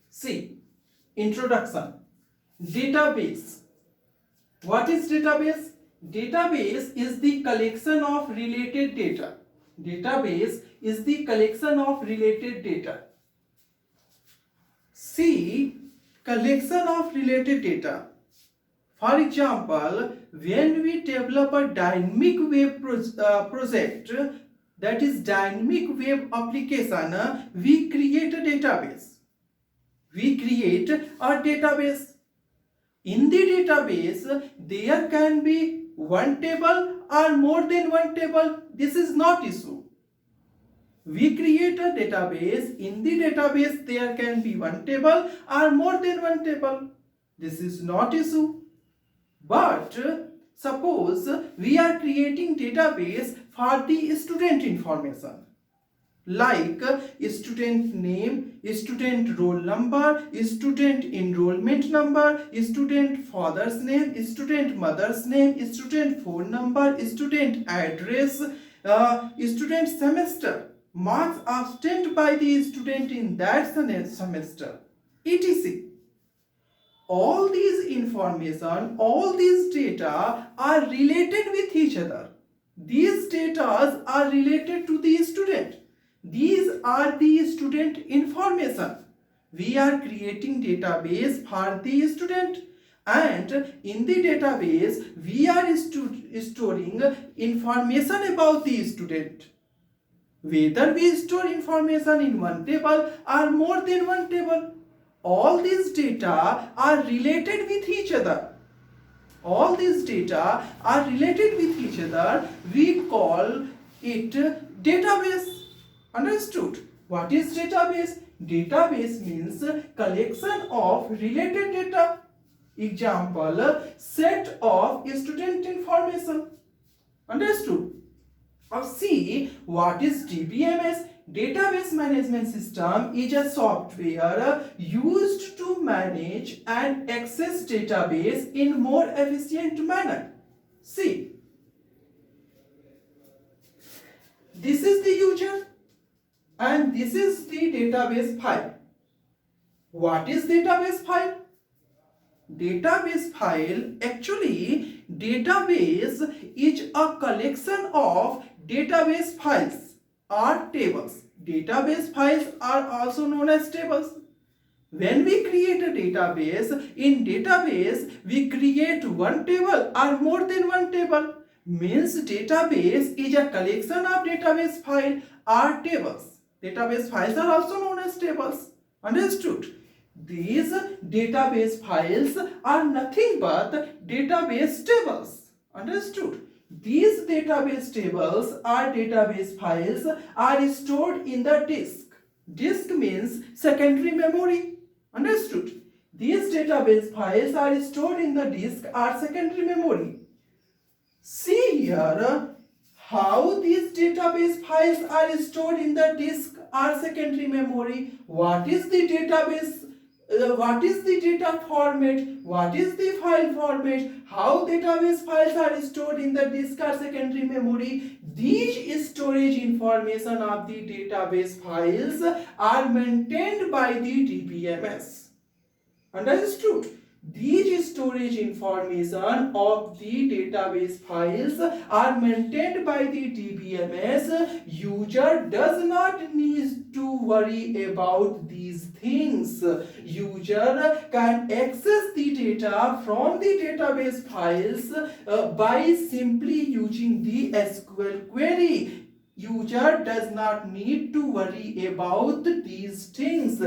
See, introduction. Database. What is database? Database is the collection of related data. Database is the collection of related data. See, collection of related data. For example, when we develop a dynamic web project, that is dynamic web application, we create a database. We create a database. In the database, there can be one table or more than one table. This is not issue. We create a database. In the database, there can be one table or more than one table. This is not issue. But suppose we are creating database for the student information, like student name, student roll number, student enrollment number, student father's name, student mother's name, student phone number, student address, student semester, marks obtained by the student in that semester, etc. All these information, all these data are related with each other. These data are related to the student. These are the student information. We are creating database for the student, and in the database we are storing information about the student. Whether we store information in one table or more than one table, all these data are related with each other. All these data are related with each other. We call it database. Understood? What is database? Database means collection of related data. Example, set of student information. Understood? Now see, what is DBMS? Database Management System is a software used to manage and access database in more efficient manner. See, this is the user and this is the database file. What is database file? Database file, actually database is a collection of database files or tables. Database files are also known as tables. When we create a database, in database we create one table or more than one table. Means database is a collection of database file or tables. Database files are also known as tables. Understood? These database files are nothing but database tables. Understood? These database tables or database files are stored in the disk. Disk means secondary memory. Understood? These database files are stored in the disk or secondary memory. See here how these database files are stored in the disk or secondary memory. What is the database? What is the data format? What is the file format? How database files are stored in the disk or secondary memory? These storage information of the database files are maintained by the DBMS. Understood? These storage information of the database files are maintained by the DBMS. User does not need to worry about these things. User can access the data from the database files by simply using the SQL query. User does not need to worry about these things.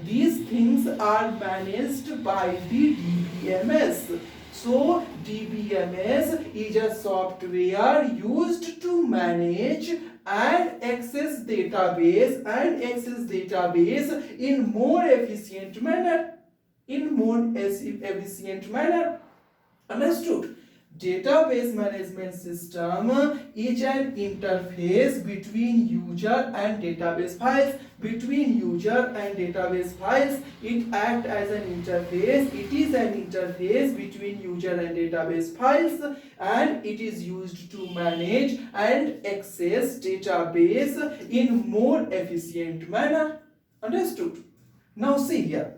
These things are managed by the DBMS. So DBMS is a software used to manage and access database in more efficient manner. Understood? Database management system is an interface between user and database files. Between user and database files, it acts as an interface. It is an interface between user and database files, and it is used to manage and access database in more efficient manner. Understood? Now see here.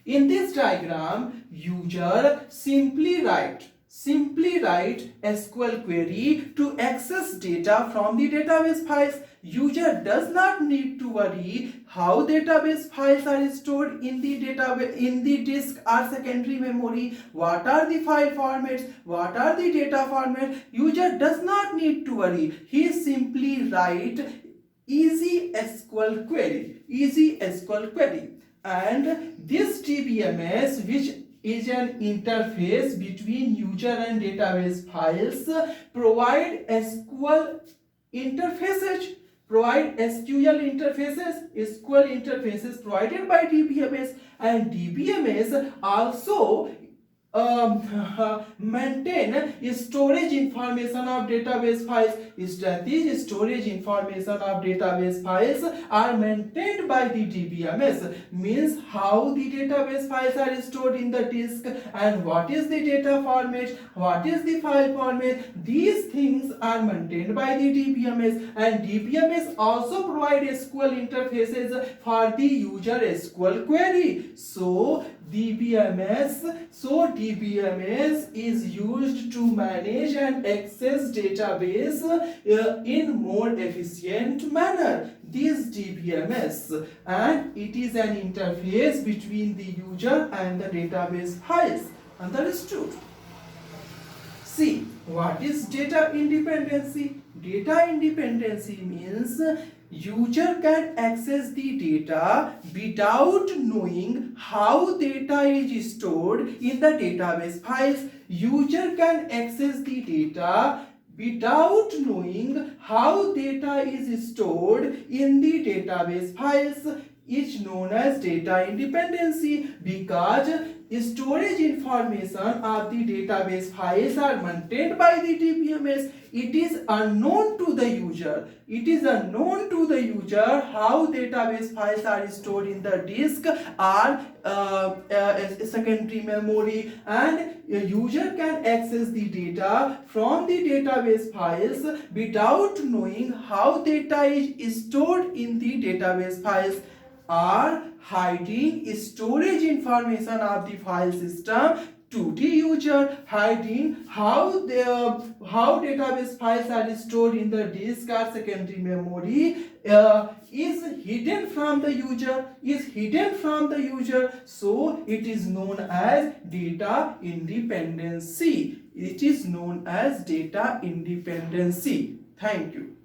In this diagram, user simply write SQL query to access data from the database files. User does not need to worry how database files are stored in the database, in the disk or secondary memory. What are the file formats? What are the data formats? User does not need to worry. He simply write easy SQL query. And this DBMS, which is an interface between user and database files, provide SQL interfaces provided by DBMS, and DBMS also maintain storage information of database files. These storage information of database files are maintained by the DBMS. Means how the database files are stored in the disk, and what is the data format, what is the file format. These things are maintained by the DBMS, and DBMS also provide SQL interfaces for the user SQL query. So DBMS is used to manage and access database in more efficient manner. This DBMS, and it is an interface between the user and the database files. Understood? See, what is data independency? Data independency means user can access the data without knowing how data is stored in the database files. User can access the data without knowing how data is stored in the database files. Is known as data independency, because storage information of the database files are maintained by the DBMS. It is unknown to the user. How database files are stored in the disk or secondary memory, and a user can access the data from the database files without knowing how data is stored in the database files, or hiding storage information of the file system to the user. Hiding how database files are stored in the disk or secondary memory is hidden from the user. So it is known as data independency. Thank you.